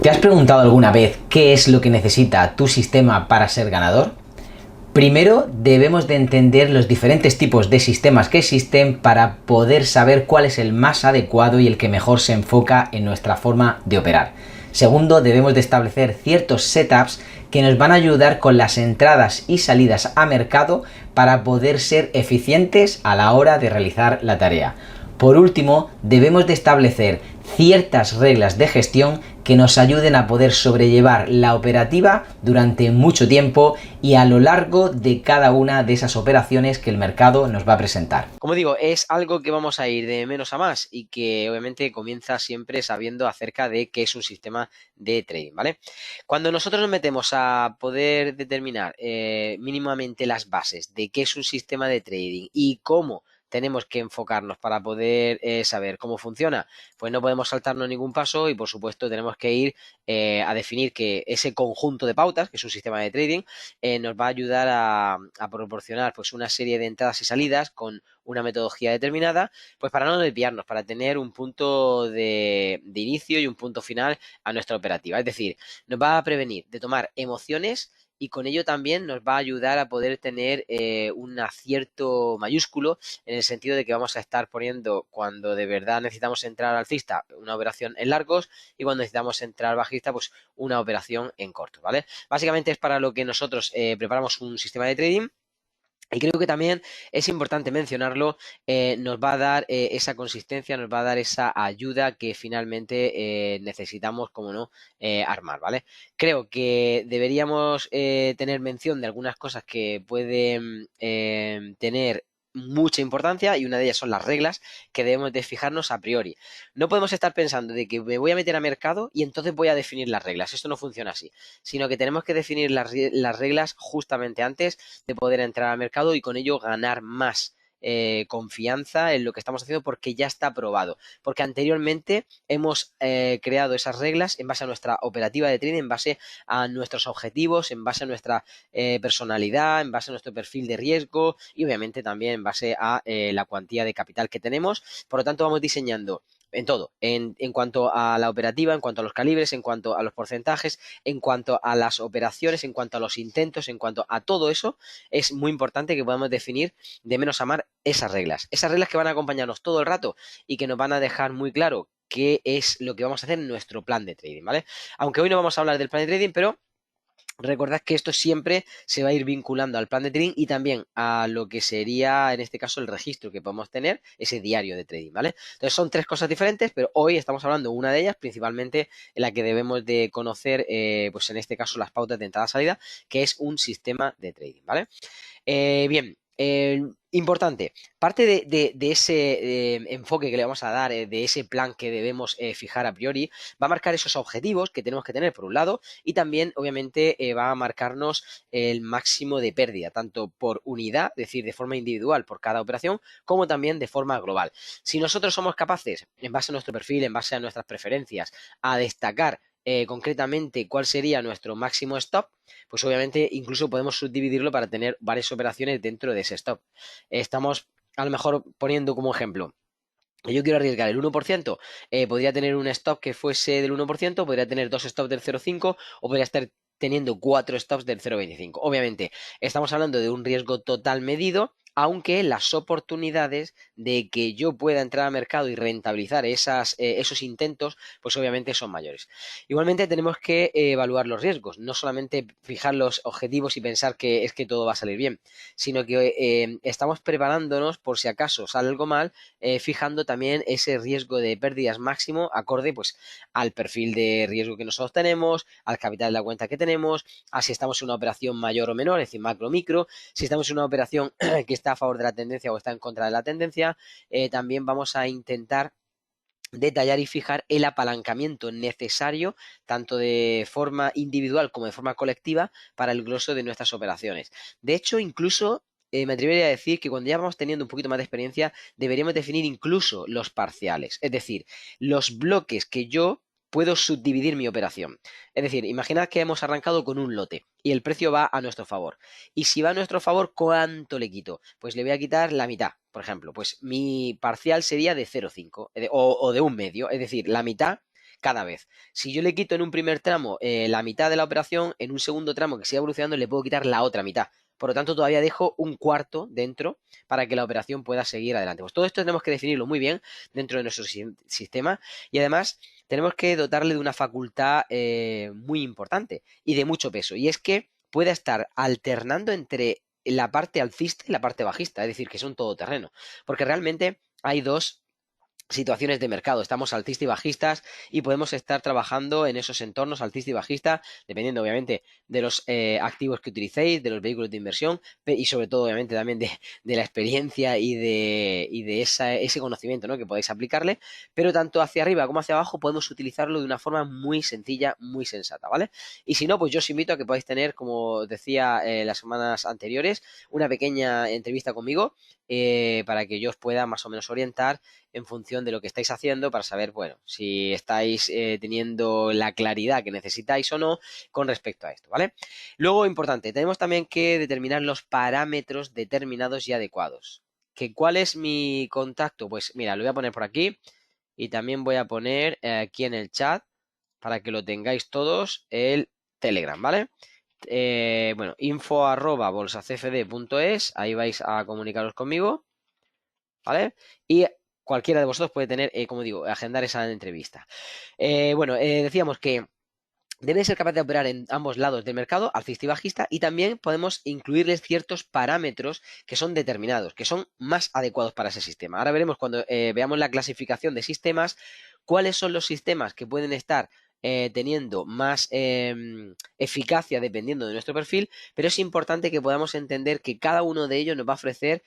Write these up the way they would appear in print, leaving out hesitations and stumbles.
¿Te has preguntado alguna vez qué es lo que necesita tu sistema para ser ganador? Primero, debemos de entender los diferentes tipos de sistemas que existen para poder saber cuál es el más adecuado y el que mejor se enfoca en nuestra forma de operar. Segundo, debemos de establecer ciertos setups que nos van a ayudar con las entradas y salidas a mercado para poder ser eficientes a la hora de realizar la tarea. Por último, debemos de establecer ciertas reglas de gestión que nos ayuden a poder sobrellevar la operativa durante mucho tiempo y a lo largo de cada una de esas operaciones que el mercado nos va a presentar. Como digo, es algo que vamos a ir de menos a más y que obviamente comienza siempre sabiendo acerca de qué es un sistema de trading, ¿vale? Cuando nosotros nos metemos a poder determinar mínimamente las bases de qué es un sistema de trading y cómo tenemos que enfocarnos para poder saber cómo funciona, pues no podemos saltarnos ningún paso y por supuesto tenemos que ir a definir que ese conjunto de pautas, que es un sistema de trading, nos va a ayudar a proporcionar pues una serie de entradas y salidas con una metodología determinada, pues para no desviarnos, para tener un punto de inicio y un punto final a nuestra operativa. Es decir, nos va a prevenir de tomar emociones y con ello también nos va a ayudar a poder tener un acierto mayúsculo en el sentido de que vamos a estar poniendo cuando de verdad necesitamos entrar alcista una operación en largos y cuando necesitamos entrar bajista pues una operación en cortos, ¿vale? Básicamente es para lo que nosotros preparamos un sistema de trading. Y creo que también es importante mencionarlo, nos va a dar esa consistencia, nos va a dar esa ayuda que finalmente necesitamos, como no, armar, ¿vale? Creo que deberíamos tener mención de algunas cosas que pueden tener mucha importancia y una de ellas son las reglas que debemos de fijarnos a priori. No podemos estar pensando de que me voy a meter a mercado y entonces voy a definir las reglas. Esto no funciona así, sino que tenemos que definir las reglas justamente antes de poder entrar al mercado y con ello ganar más confianza en lo que estamos haciendo porque ya está probado. Porque anteriormente hemos creado esas reglas en base a nuestra operativa de trading, en base a nuestros objetivos, en base a nuestra personalidad, en base a nuestro perfil de riesgo y obviamente también en base a la cuantía de capital que tenemos. Por lo tanto, vamos diseñando en todo, en cuanto a la operativa, en cuanto a los calibres, en cuanto a los porcentajes, en cuanto a las operaciones, en cuanto a los intentos, en cuanto a todo eso, es muy importante que podamos definir de menos a más esas reglas que van a acompañarnos todo el rato y que nos van a dejar muy claro qué es lo que vamos a hacer en nuestro plan de trading, ¿vale? Aunque hoy no vamos a hablar del plan de trading, pero recordad que esto siempre se va a ir vinculando al plan de trading y también a lo que sería, en este caso, el registro que podemos tener, ese diario de trading, ¿vale? Entonces son tres cosas diferentes, pero hoy estamos hablando de una de ellas, principalmente en la que debemos de conocer, pues en este caso, las pautas de entrada-salida, que es un sistema de trading, ¿vale? Bien, importante, parte de ese enfoque que le vamos a dar, de ese plan que debemos fijar a priori, va a marcar esos objetivos que tenemos que tener por un lado y también obviamente va a marcarnos el máximo de pérdida, tanto por unidad, es decir, de forma individual por cada operación, como también de forma global. Si nosotros somos capaces, en base a nuestro perfil, en base a nuestras preferencias, a destacar concretamente cuál sería nuestro máximo stop, pues obviamente incluso podemos subdividirlo para tener varias operaciones dentro de ese stop. Estamos a lo mejor poniendo como ejemplo. Yo quiero arriesgar el 1%, podría tener un stop que fuese del 1%, podría tener dos stops del 0,5 o podría estar teniendo cuatro stops del 0,25. Obviamente, estamos hablando de un riesgo total medido, aunque las oportunidades de que yo pueda entrar al mercado y rentabilizar esos intentos, pues obviamente son mayores. Igualmente tenemos que evaluar los riesgos, no solamente fijar los objetivos y pensar que es que todo va a salir bien, sino que estamos preparándonos por si acaso sale algo mal, fijando también ese riesgo de pérdidas máximo acorde pues al perfil de riesgo que nosotros tenemos, al capital de la cuenta que tenemos, a si estamos en una operación mayor o menor, es decir, macro micro, si estamos en una operación que está a favor de la tendencia o está en contra de la tendencia, también vamos a intentar detallar y fijar el apalancamiento necesario tanto de forma individual como de forma colectiva para el grosso de nuestras operaciones. De hecho, incluso me atrevería a decir que cuando ya vamos teniendo un poquito más de experiencia, deberíamos definir incluso los parciales, es decir, los bloques que yo puedo subdividir mi operación. Es decir, imaginad que hemos arrancado con un lote y el precio va a nuestro favor. Y si va a nuestro favor, ¿cuánto le quito? Pues le voy a quitar la mitad, por ejemplo. Pues mi parcial sería de 0,5 o de un medio, es decir, la mitad cada vez. Si yo le quito en un primer tramo la mitad de la operación, en un segundo tramo que siga evolucionando le puedo quitar la otra mitad. Por lo tanto, todavía dejo un cuarto dentro para que la operación pueda seguir adelante. Pues todo esto tenemos que definirlo muy bien dentro de nuestro sistema y además tenemos que dotarle de una facultad muy importante y de mucho peso. Y es que pueda estar alternando entre la parte alcista y la parte bajista, es decir, que son todoterreno. Porque realmente hay dos situaciones de mercado. Estamos alcista y bajistas y podemos estar trabajando en esos entornos alcista y bajista, dependiendo obviamente de los activos que utilicéis, de los vehículos de inversión y sobre todo obviamente también de la experiencia y de ese conocimiento, ¿no?, que podáis aplicarle, pero tanto hacia arriba como hacia abajo podemos utilizarlo de una forma muy sencilla, muy sensata, ¿vale? Y si no, pues yo os invito a que podáis tener, como decía las semanas anteriores, una pequeña entrevista conmigo para que yo os pueda más o menos orientar en función de lo que estáis haciendo para saber, bueno, si estáis teniendo la claridad que necesitáis o no con respecto a esto, ¿vale? Luego, importante, tenemos también que determinar los parámetros determinados y adecuados. ¿Cuál es mi contacto? Pues mira, lo voy a poner por aquí y también voy a poner aquí en el chat para que lo tengáis todos el Telegram, ¿vale? Bueno, info@bolsacfd.es, ahí vais a comunicaros conmigo, ¿vale? Y cualquiera de vosotros puede tener, como digo, agendar esa entrevista. Bueno, decíamos que debe ser capaz de operar en ambos lados del mercado, alcista y bajista, y también podemos incluirles ciertos parámetros que son determinados, que son más adecuados para ese sistema. Ahora veremos cuando veamos la clasificación de sistemas, cuáles son los sistemas que pueden estar teniendo más eficacia dependiendo de nuestro perfil, pero es importante que podamos entender que cada uno de ellos nos va a ofrecer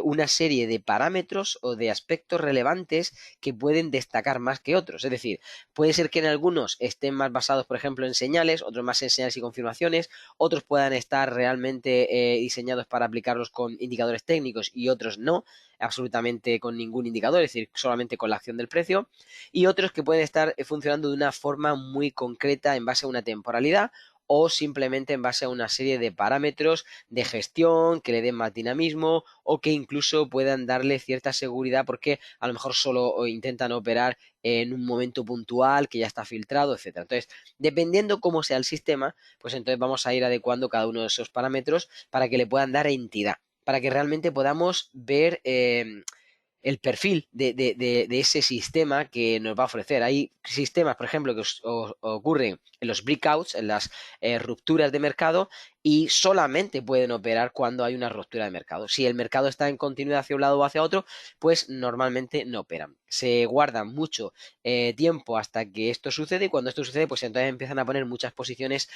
una serie de parámetros o de aspectos relevantes que pueden destacar más que otros. Es decir, puede ser que en algunos estén más basados, por ejemplo, en señales, otros más en señales y confirmaciones, otros puedan estar realmente diseñados para aplicarlos con indicadores técnicos y otros no, absolutamente con ningún indicador, es decir, solamente con la acción del precio, y otros que pueden estar funcionando de una forma muy concreta en base a una temporalidad o simplemente en base a una serie de parámetros de gestión que le den más dinamismo o que incluso puedan darle cierta seguridad porque a lo mejor solo intentan operar en un momento puntual que ya está filtrado, etcétera. Entonces, dependiendo cómo sea el sistema, pues entonces vamos a ir adecuando cada uno de esos parámetros para que le puedan dar entidad, para que realmente podamos ver el perfil de ese sistema que nos va a ofrecer. Hay sistemas, por ejemplo, que ocurren en los breakouts, en las rupturas de mercado, y solamente pueden operar cuando hay una ruptura de mercado. Si el mercado está en continuidad hacia un lado o hacia otro, pues normalmente no operan. Se guardan mucho tiempo hasta que esto sucede y cuando esto sucede, pues entonces empiezan a poner muchas posiciones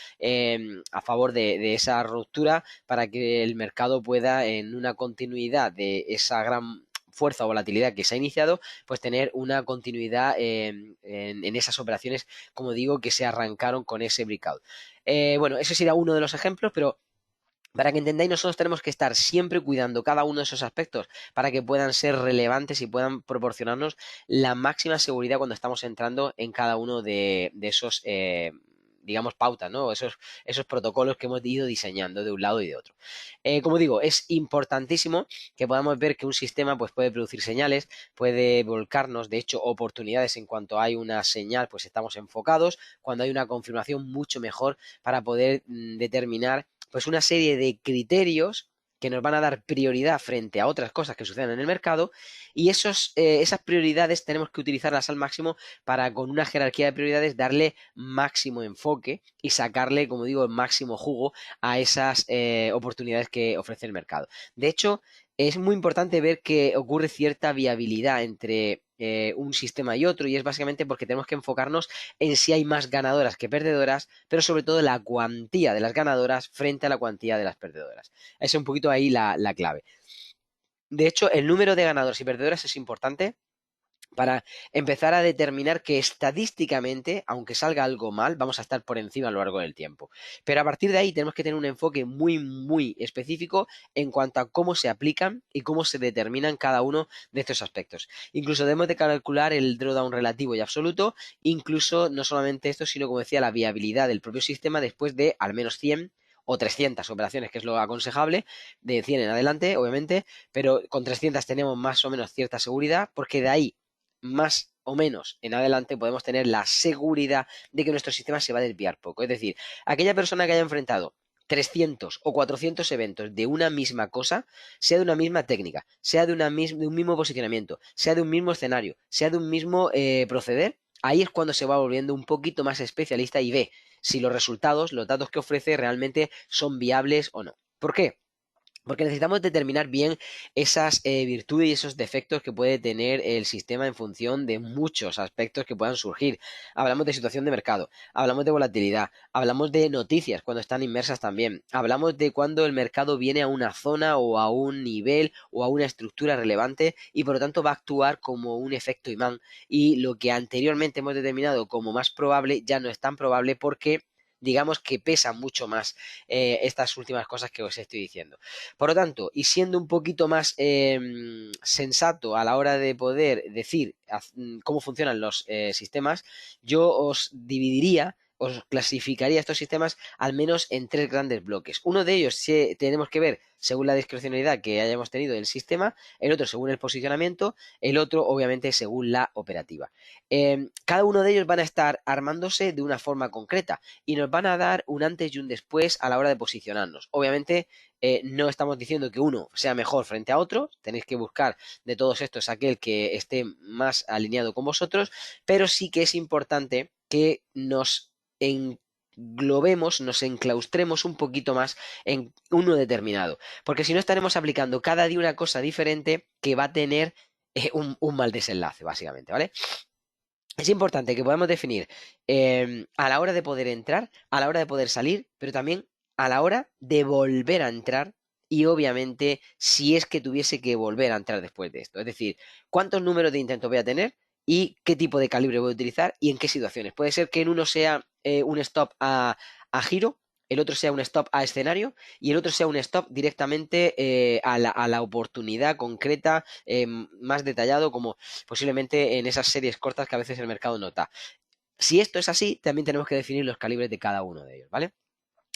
a favor de esa ruptura para que el mercado pueda, en una continuidad de esa gran fuerza o volatilidad que se ha iniciado, pues tener una continuidad en esas operaciones, como digo, que se arrancaron con ese breakout. Bueno, ese sería uno de los ejemplos, pero para que entendáis, nosotros tenemos que estar siempre cuidando cada uno de esos aspectos para que puedan ser relevantes y puedan proporcionarnos la máxima seguridad cuando estamos entrando en cada uno de esos, digamos, pautas, ¿no? Esos protocolos que hemos ido diseñando de un lado y de otro. Como digo, es importantísimo que podamos ver que un sistema pues, puede producir señales, puede volcarnos, de hecho, oportunidades en cuanto hay una señal, pues estamos enfocados, cuando hay una confirmación mucho mejor para poder determinar pues una serie de criterios que nos van a dar prioridad frente a otras cosas que suceden en el mercado y esas prioridades tenemos que utilizarlas al máximo para con una jerarquía de prioridades darle máximo enfoque y sacarle, como digo, el máximo jugo a esas oportunidades que ofrece el mercado. De hecho, es muy importante ver que ocurre cierta viabilidad entre un sistema y otro y es básicamente porque tenemos que enfocarnos en si hay más ganadoras que perdedoras, pero sobre todo la cuantía de las ganadoras frente a la cuantía de las perdedoras. Esa es un poquito ahí la clave. De hecho, el número de ganadoras y perdedoras es importante para empezar a determinar que estadísticamente, aunque salga algo mal, vamos a estar por encima a lo largo del tiempo. Pero a partir de ahí tenemos que tener un enfoque muy, muy específico en cuanto a cómo se aplican y cómo se determinan cada uno de estos aspectos. Incluso debemos de calcular el drawdown relativo y absoluto, incluso no solamente esto, sino como decía, la viabilidad del propio sistema después de al menos 100 o 300 operaciones, que es lo aconsejable, de 100 en adelante, obviamente, pero con 300 tenemos más o menos cierta seguridad, porque de ahí más o menos en adelante podemos tener la seguridad de que nuestro sistema se va a desviar poco. Es decir, aquella persona que haya enfrentado 300 o 400 eventos de una misma cosa, sea de una misma técnica, sea de un mismo posicionamiento, sea de un mismo escenario, sea de un mismo proceder, ahí es cuando se va volviendo un poquito más especialista y ve si los resultados, los datos que ofrece realmente son viables o no. ¿Por qué? Porque necesitamos determinar bien esas virtudes y esos defectos que puede tener el sistema en función de muchos aspectos que puedan surgir. Hablamos de situación de mercado, hablamos de volatilidad, hablamos de noticias cuando están inmersas también, hablamos de cuando el mercado viene a una zona o a un nivel o a una estructura relevante y por lo tanto va a actuar como un efecto imán y lo que anteriormente hemos determinado como más probable ya no es tan probable porque digamos que pesa mucho más estas últimas cosas que os estoy diciendo. Por lo tanto, y siendo un poquito más sensato a la hora de poder decir cómo funcionan los sistemas, yo os dividiría, os clasificaría estos sistemas al menos en tres grandes bloques. Uno de ellos tenemos que ver según la discrecionalidad que hayamos tenido del sistema, el otro según el posicionamiento, el otro obviamente según la operativa. Cada uno de ellos van a estar armándose de una forma concreta y nos van a dar un antes y un después a la hora de posicionarnos. Obviamente no estamos diciendo que uno sea mejor frente a otro, tenéis que buscar de todos estos aquel que esté más alineado con vosotros, pero sí que es importante que nos englobemos, nos enclaustremos un poquito más en uno determinado, porque si no estaremos aplicando cada día una cosa diferente que va a tener un mal desenlace, básicamente, ¿vale? Es importante que podamos definir a la hora de poder entrar, a la hora de poder salir, pero también a la hora de volver a entrar y obviamente si es que tuviese que volver a entrar después de esto. Es decir, cuántos números de intentos voy a tener y qué tipo de calibre voy a utilizar y en qué situaciones. Puede ser que en uno sea un stop a giro, el otro sea un stop a escenario y el otro sea un stop directamente a la oportunidad concreta más detallado como posiblemente en esas series cortas que a veces el mercado nota. Si esto es así, también tenemos que definir los calibres de cada uno de ellos, ¿vale?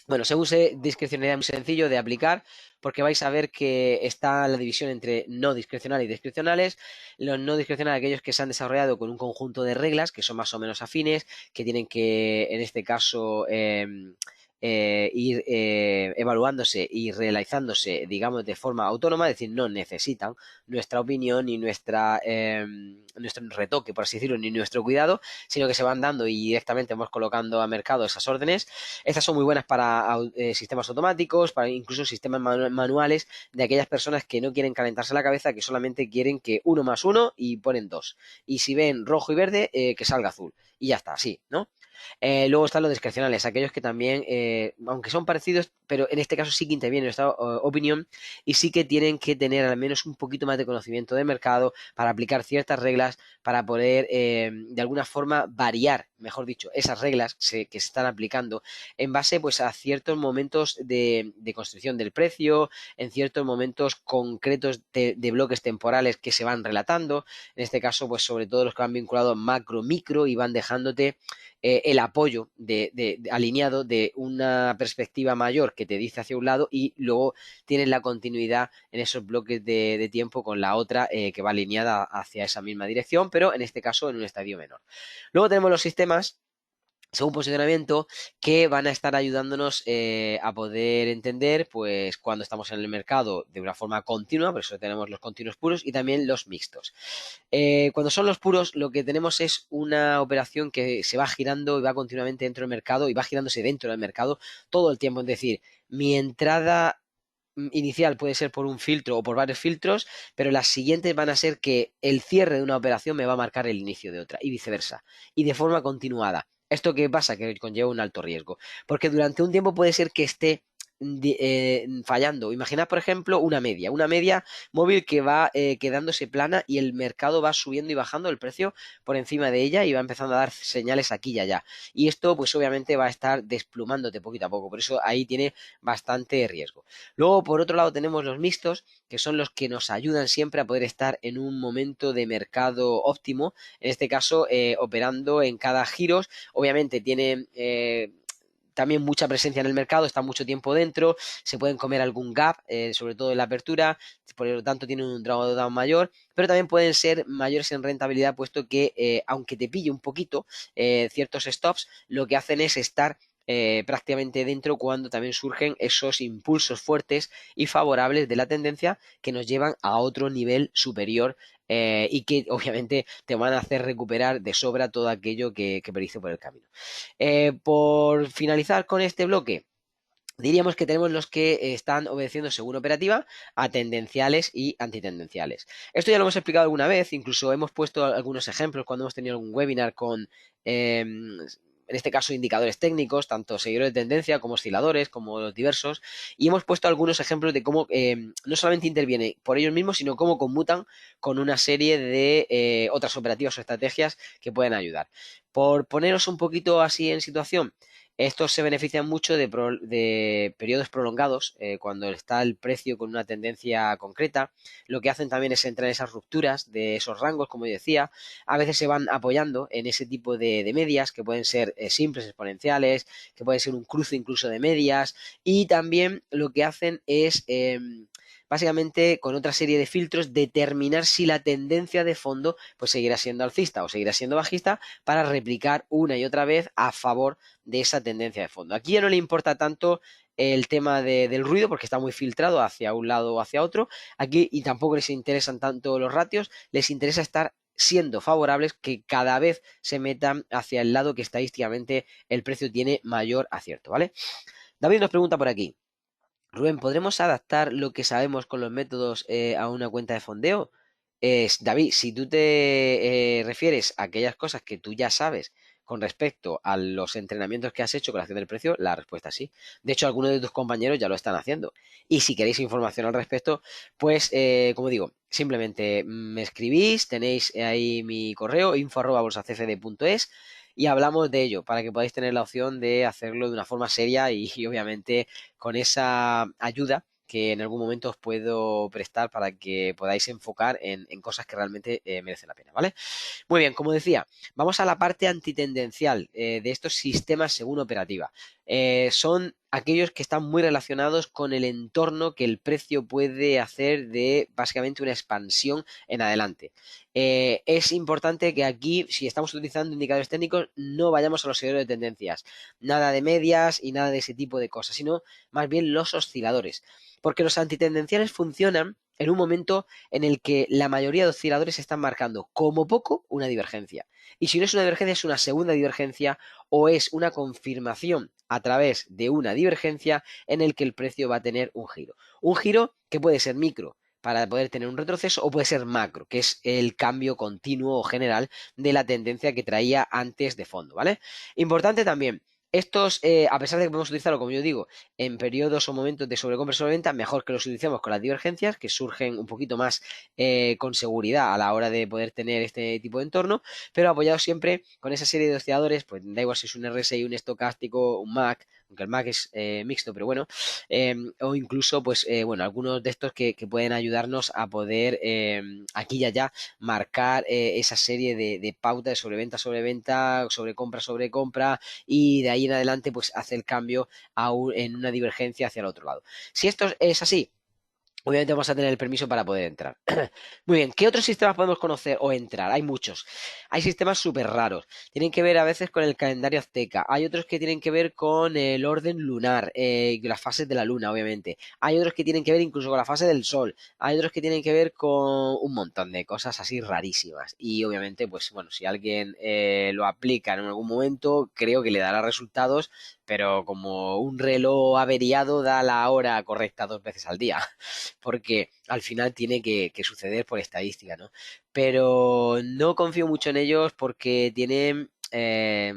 Bueno, según discrecionalidad muy sencillo de aplicar, porque vais a ver que está la división entre no discrecionales y discrecionales. Los no discrecionales, aquellos que se han desarrollado con un conjunto de reglas que son más o menos afines, que tienen que, en este caso, ir evaluándose y realizándose, digamos, de forma autónoma, es decir, no necesitan nuestra opinión ni nuestro retoque, por así decirlo, ni nuestro cuidado, sino que se van dando y directamente vamos colocando a mercado esas órdenes. Estas son muy buenas para sistemas automáticos, para incluso sistemas manuales de aquellas personas que no quieren calentarse la cabeza, que solamente quieren que uno más uno y ponen dos. Y si ven rojo y verde, que salga azul. Y ya está, así, ¿no? Luego están los discrecionales, aquellos que también, aunque son parecidos, pero en este caso sí que interviene nuestra opinión y sí que tienen que tener al menos un poquito más de conocimiento de mercado para aplicar ciertas reglas, para poder de alguna forma variar, mejor dicho, esas reglas que se están aplicando en base pues a ciertos momentos de construcción del precio, en ciertos momentos concretos de bloques temporales que se van relatando, en este caso pues sobre todo los que van vinculados macro, micro y van dejándote el apoyo alineado de una perspectiva mayor que te dice hacia un lado y luego tienes la continuidad en esos bloques de tiempo con la otra que va alineada hacia esa misma dirección, pero en este caso en un estadio menor. Luego tenemos los sistemas según posicionamiento, que van a estar ayudándonos a poder entender, pues, cuando estamos en el mercado de una forma continua, por eso tenemos los continuos puros y también los mixtos. Cuando son los puros, lo que tenemos es una operación que se va girando y va continuamente dentro del mercado y va girándose dentro del mercado todo el tiempo. Es decir, mi entrada inicial puede ser por un filtro o por varios filtros, pero las siguientes van a ser que el cierre de una operación me va a marcar el inicio de otra y viceversa, y de forma continuada. ¿Esto qué pasa? Que conlleva un alto riesgo, porque durante un tiempo puede ser que esté fallando. Imaginad, por ejemplo, una media móvil que va quedándose plana y el mercado va subiendo y bajando el precio por encima de ella y va empezando a dar señales aquí y allá. Y esto, pues obviamente va a estar desplumándote poquito a poco, por eso ahí tiene bastante riesgo. Luego, por otro lado, tenemos los mixtos, que son los que nos ayudan siempre a poder estar en un momento de mercado óptimo, en este caso, operando en cada giros. Obviamente tienen también mucha presencia en el mercado, están mucho tiempo dentro, se pueden comer algún gap, sobre todo en la apertura, por lo tanto tienen un drawdown mayor, pero también pueden ser mayores en rentabilidad, puesto que aunque te pille un poquito ciertos stops, lo que hacen es estar prácticamente dentro cuando también surgen esos impulsos fuertes y favorables de la tendencia que nos llevan a otro nivel superior y que obviamente te van a hacer recuperar de sobra todo aquello que perdiste por el camino. Por finalizar con este bloque, diríamos que tenemos los que están obedeciendo según operativa a tendenciales y antitendenciales. Esto ya lo hemos explicado alguna vez, incluso hemos puesto algunos ejemplos cuando hemos tenido algún webinar con, en este caso, indicadores técnicos, tanto seguidores de tendencia como osciladores, como los diversos, y hemos puesto algunos ejemplos de cómo no solamente interviene por ellos mismos, sino cómo conmutan con una serie de otras operativas o estrategias que pueden ayudar. Por poneros un poquito así en situación, estos se benefician mucho de periodos prolongados, cuando está el precio con una tendencia concreta. Lo que hacen también es entrar en esas rupturas de esos rangos, como yo decía. A veces se van apoyando en ese tipo de medias, que pueden ser simples, exponenciales, que pueden ser un cruce incluso de medias. Y también lo que hacen es básicamente con otra serie de filtros determinar si la tendencia de fondo pues seguirá siendo alcista o seguirá siendo bajista, para replicar una y otra vez a favor de esa tendencia de fondo. Aquí ya no le importa tanto el tema del ruido, porque está muy filtrado hacia un lado o hacia otro. Aquí, y tampoco les interesan tanto los ratios, les interesa estar siendo favorables, que cada vez se metan hacia el lado que estadísticamente el precio tiene mayor acierto, ¿vale? David nos pregunta por aquí: Rubén, ¿podremos adaptar lo que sabemos con los métodos a una cuenta de fondeo? David, si tú te refieres a aquellas cosas que tú ya sabes con respecto a los entrenamientos que has hecho con la acción del precio, la respuesta es sí. De hecho, algunos de tus compañeros ya lo están haciendo. Y si queréis información al respecto, pues, como digo, simplemente me escribís, tenéis ahí mi correo, info@bolsacfd.es, y hablamos de ello para que podáis tener la opción de hacerlo de una forma seria y obviamente con esa ayuda que en algún momento os puedo prestar para que podáis enfocar en cosas que realmente merecen la pena, ¿vale? Muy bien, como decía, vamos a la parte antitendencial de estos sistemas según operativa. Son aquellos que están muy relacionados con el entorno que el precio puede hacer de básicamente una expansión en adelante. Es importante que aquí, si estamos utilizando indicadores técnicos, no vayamos a los seguidores de tendencias, nada de medias y nada de ese tipo de cosas, sino más bien los osciladores, porque los antitendenciales funcionan en un momento en el que la mayoría de osciladores están marcando como poco una divergencia. Y si no es una divergencia, es una segunda divergencia, o es una confirmación a través de una divergencia en el que el precio va a tener un giro. Un giro que puede ser micro, para poder tener un retroceso, o puede ser macro, que es el cambio continuo o general de la tendencia que traía antes de fondo, ¿vale? Importante también, estos, a pesar de que podemos utilizarlo, como yo digo, en periodos o momentos de sobrecompra y sobreventa, mejor que los utilicemos con las divergencias, que surgen un poquito más con seguridad a la hora de poder tener este tipo de entorno, pero apoyado siempre con esa serie de osciladores, pues da igual si es un RSI, un estocástico, un MAC, aunque el MAC es mixto, pero bueno, o incluso, pues, bueno, algunos de estos que pueden ayudarnos a poder aquí y allá marcar esa serie de pauta de sobreventa, sobre compra, y de ahí en adelante, pues, hace el cambio en una divergencia hacia el otro lado. Si esto es así, obviamente vamos a tener el permiso para poder entrar. Muy bien, ¿qué otros sistemas podemos conocer o entrar? Hay muchos. Hay sistemas súper raros. Tienen que ver a veces con el calendario azteca. Hay otros que tienen que ver con el orden lunar, y las fases de la luna, obviamente. Hay otros que tienen que ver incluso con la fase del sol. Hay otros que tienen que ver con un montón de cosas así rarísimas. Y obviamente, pues bueno, si alguien lo aplica en algún momento, creo que le dará resultados, pero como un reloj averiado da la hora correcta 2 veces al día, porque al final tiene que suceder por estadística, ¿no? Pero no confío mucho en ellos porque tienen, a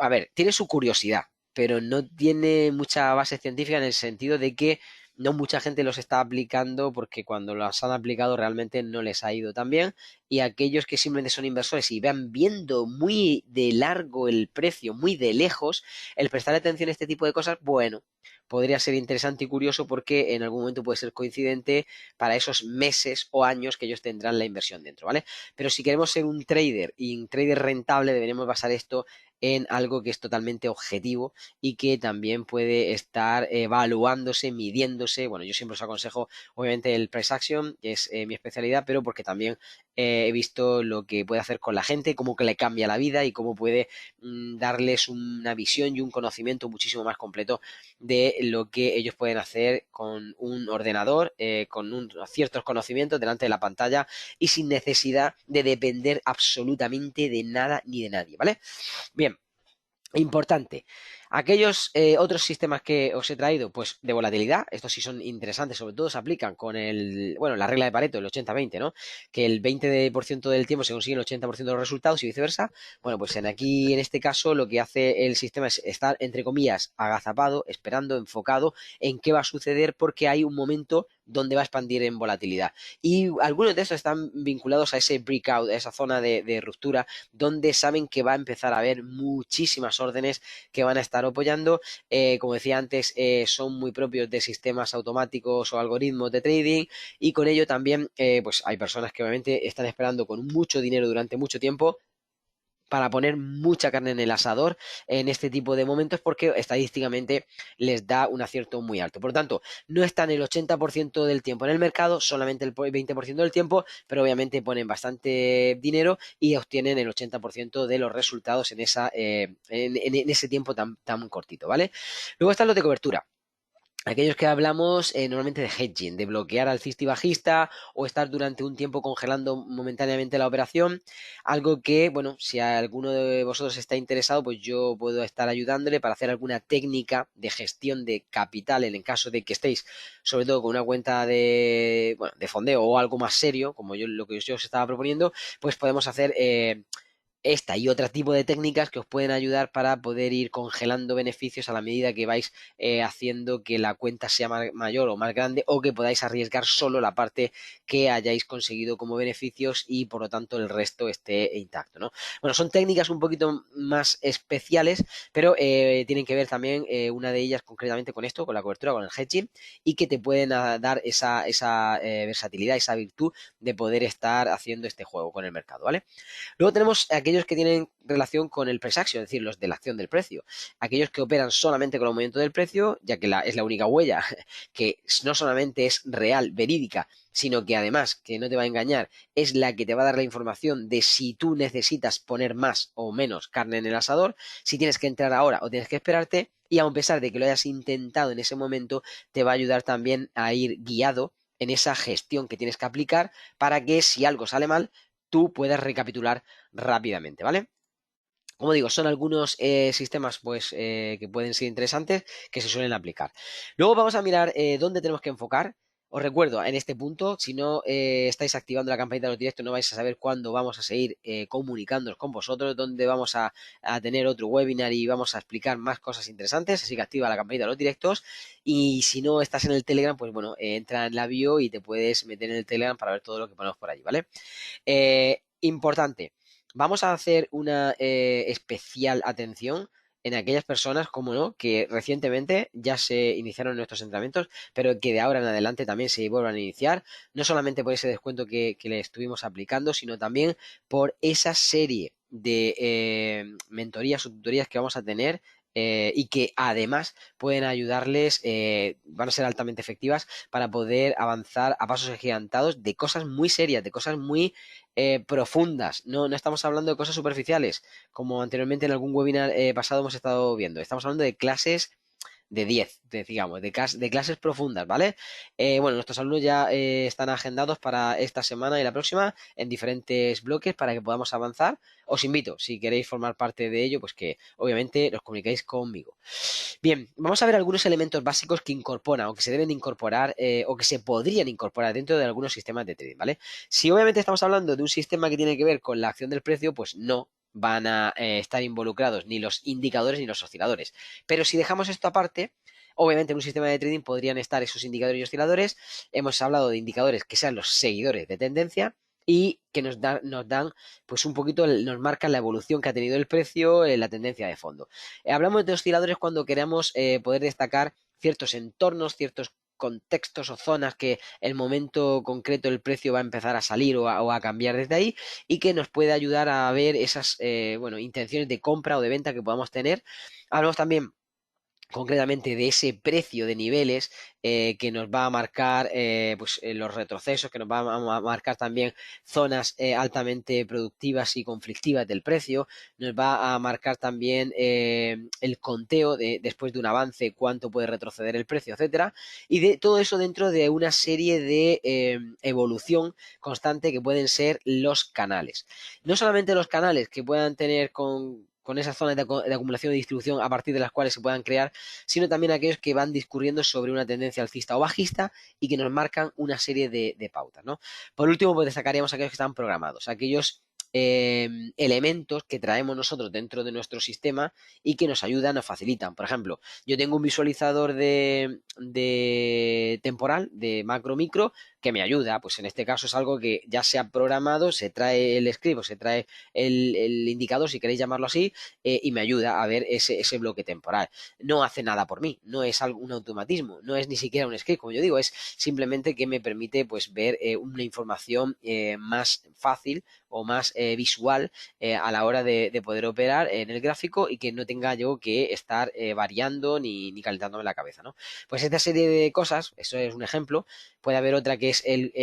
ver, tiene su curiosidad, pero no tiene mucha base científica, en el sentido de que no mucha gente los está aplicando, porque cuando los han aplicado realmente no les ha ido tan bien, y aquellos que simplemente son inversores y van viendo muy de largo el precio, muy de lejos, el prestar atención a este tipo de cosas, bueno, podría ser interesante y curioso, porque en algún momento puede ser coincidente para esos meses o años que ellos tendrán la inversión dentro, ¿vale? Pero si queremos ser un trader y un trader rentable, deberemos basar esto en algo que es totalmente objetivo y que también puede estar evaluándose, midiéndose. Bueno, yo siempre os aconsejo, obviamente, el price action, que es mi especialidad, pero porque también he visto lo que puede hacer con la gente, cómo que le cambia la vida y cómo puede darles una visión y un conocimiento muchísimo más completo de lo que ellos pueden hacer con un ordenador, ciertos conocimientos delante de la pantalla y sin necesidad de depender absolutamente de nada ni de nadie, ¿vale? Bien. Importante. Aquellos otros sistemas que os he traído, pues de volatilidad, estos sí son interesantes, sobre todo se aplican con la regla de Pareto, el 80-20, ¿no? Que el 20% del tiempo se consigue el 80% de los resultados y viceversa. Bueno, pues en este caso, lo que hace el sistema es estar, entre comillas, agazapado, esperando, enfocado en qué va a suceder, porque hay un momento donde va a expandir en volatilidad. Y algunos de estos están vinculados a ese breakout, a esa zona de ruptura, donde saben que va a empezar a haber muchísimas órdenes que van a estar apoyando. Como decía antes, son muy propios de sistemas automáticos o algoritmos de trading, y con ello también pues hay personas que obviamente están esperando con mucho dinero durante mucho tiempo para poner mucha carne en el asador en este tipo de momentos, porque estadísticamente les da un acierto muy alto. Por lo tanto, no están el 80% del tiempo en el mercado, solamente el 20% del tiempo, pero obviamente ponen bastante dinero y obtienen el 80% de los resultados en ese tiempo tan cortito, ¿vale? Luego están los de cobertura. Aquellos que hablamos normalmente de hedging, de bloquear al alcista y bajista o estar durante un tiempo congelando momentáneamente la operación. Algo que, bueno, si alguno de vosotros está interesado, pues yo puedo estar ayudándole para hacer alguna técnica de gestión de capital en el caso de que estéis, sobre todo con una cuenta de fondeo o algo más serio, como lo que yo os estaba proponiendo, pues podemos hacer esta y otro tipo de técnicas que os pueden ayudar para poder ir congelando beneficios a la medida que vais haciendo que la cuenta sea mayor o más grande, o que podáis arriesgar solo la parte que hayáis conseguido como beneficios y por lo tanto el resto esté intacto, ¿no? Bueno, son técnicas un poquito más especiales, pero tienen que ver también una de ellas concretamente con esto, con la cobertura, con el hedging, y que te pueden dar esa versatilidad, esa virtud de poder estar haciendo este juego con el mercado, ¿vale? Luego tenemos aquellos que tienen relación con el price action, es decir, los de la acción del precio. Aquellos que operan solamente con el movimiento del precio, ya que es la única huella que no solamente es real, verídica, sino que además, que no te va a engañar, es la que te va a dar la información de si tú necesitas poner más o menos carne en el asador, si tienes que entrar ahora o tienes que esperarte, y a pesar de que lo hayas intentado en ese momento, te va a ayudar también a ir guiado en esa gestión que tienes que aplicar para que si algo sale mal, tú puedas recapitular rápidamente, ¿vale? Como digo, son algunos sistemas pues, que pueden ser interesantes que se suelen aplicar. Luego vamos a mirar dónde tenemos que enfocar. Os recuerdo, en este punto, si no estáis activando la campanita de los directos, no vais a saber cuándo vamos a seguir comunicándonos con vosotros, dónde vamos a tener otro webinar y vamos a explicar más cosas interesantes. Así que activa la campanita de los directos. Y si no estás en el Telegram, pues bueno, entra en la bio y te puedes meter en el Telegram para ver todo lo que ponemos por allí, ¿vale? Importante, vamos a hacer una especial atención en aquellas personas, como no, que recientemente ya se iniciaron nuestros entrenamientos, pero que de ahora en adelante también se vuelvan a iniciar, no solamente por ese descuento que le estuvimos aplicando, sino también por esa serie de mentorías o tutorías que vamos a tener y que además pueden ayudarles, van a ser altamente efectivas para poder avanzar a pasos agigantados de cosas muy serias, de cosas muy profundas. No estamos hablando de cosas superficiales, como anteriormente en algún webinar pasado hemos estado viendo. Estamos hablando de clases de 10, digamos, de clases profundas, ¿vale? Bueno, nuestros alumnos ya están agendados para esta semana y la próxima en diferentes bloques para que podamos avanzar. Os invito, si queréis formar parte de ello, pues que obviamente los comuniquéis conmigo. Bien, vamos a ver algunos elementos básicos que incorporan o que se deben de incorporar o que se podrían incorporar dentro de algunos sistemas de trading, ¿vale? Si obviamente estamos hablando de un sistema que tiene que ver con la acción del precio, pues no van a estar involucrados ni los indicadores ni los osciladores. Pero si dejamos esto aparte, obviamente en un sistema de trading podrían estar esos indicadores y osciladores. Hemos hablado de indicadores que sean los seguidores de tendencia y que nos dan pues un poquito, nos marcan la evolución que ha tenido el precio, la tendencia de fondo. Hablamos de osciladores cuando queremos poder destacar ciertos entornos, ciertos contextos o zonas que el momento concreto el precio va a empezar a salir o a cambiar desde ahí, y que nos puede ayudar a ver esas bueno, intenciones de compra o de venta que podamos tener. Hablamos también concretamente de ese precio de niveles que nos va a marcar pues, los retrocesos, que nos va a marcar también zonas altamente productivas y conflictivas del precio, nos va a marcar también el conteo después de un avance, cuánto puede retroceder el precio, etcétera, y de todo eso dentro de una serie de evolución constante que pueden ser los canales. No solamente los canales que puedan tener con esas zonas de acumulación y distribución a partir de las cuales se puedan crear, sino también aquellos que van discurriendo sobre una tendencia alcista o bajista y que nos marcan una serie de pautas, ¿no? Por último, pues destacaríamos aquellos que están programados, aquellos elementos que traemos nosotros dentro de nuestro sistema y que nos ayudan, nos facilitan. Por ejemplo, yo tengo un visualizador de temporal, de macro micro, que me ayuda. Pues en este caso es algo que ya se ha programado, se trae el script o se trae el indicador, si queréis llamarlo así, y me ayuda a ver ese bloque temporal. No hace nada por mí, no es un automatismo, no es ni siquiera un script, como yo digo, es simplemente que me permite pues ver una información más fácil o más visual a la hora de poder operar en el gráfico y que no tenga yo que estar variando ni calentándome la cabeza, ¿no? Pues esta serie de cosas, eso es un ejemplo. Puede haber otra que es el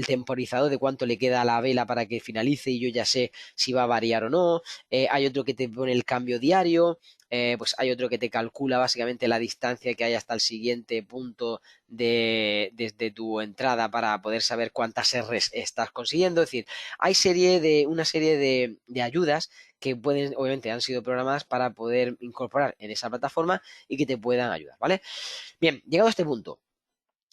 temporizador de cuánto le queda a la vela para que finalice y yo ya sé si va a variar o no. Hay otro que te pone el cambio diario. Pues hay otro que te calcula básicamente la distancia que hay hasta el siguiente punto desde tu entrada para poder saber cuántas Rs estás consiguiendo. Es decir, hay una serie de ayudas que pueden, obviamente, han sido programadas para poder incorporar en esa plataforma y que te puedan ayudar, ¿vale? Bien, llegado a este punto,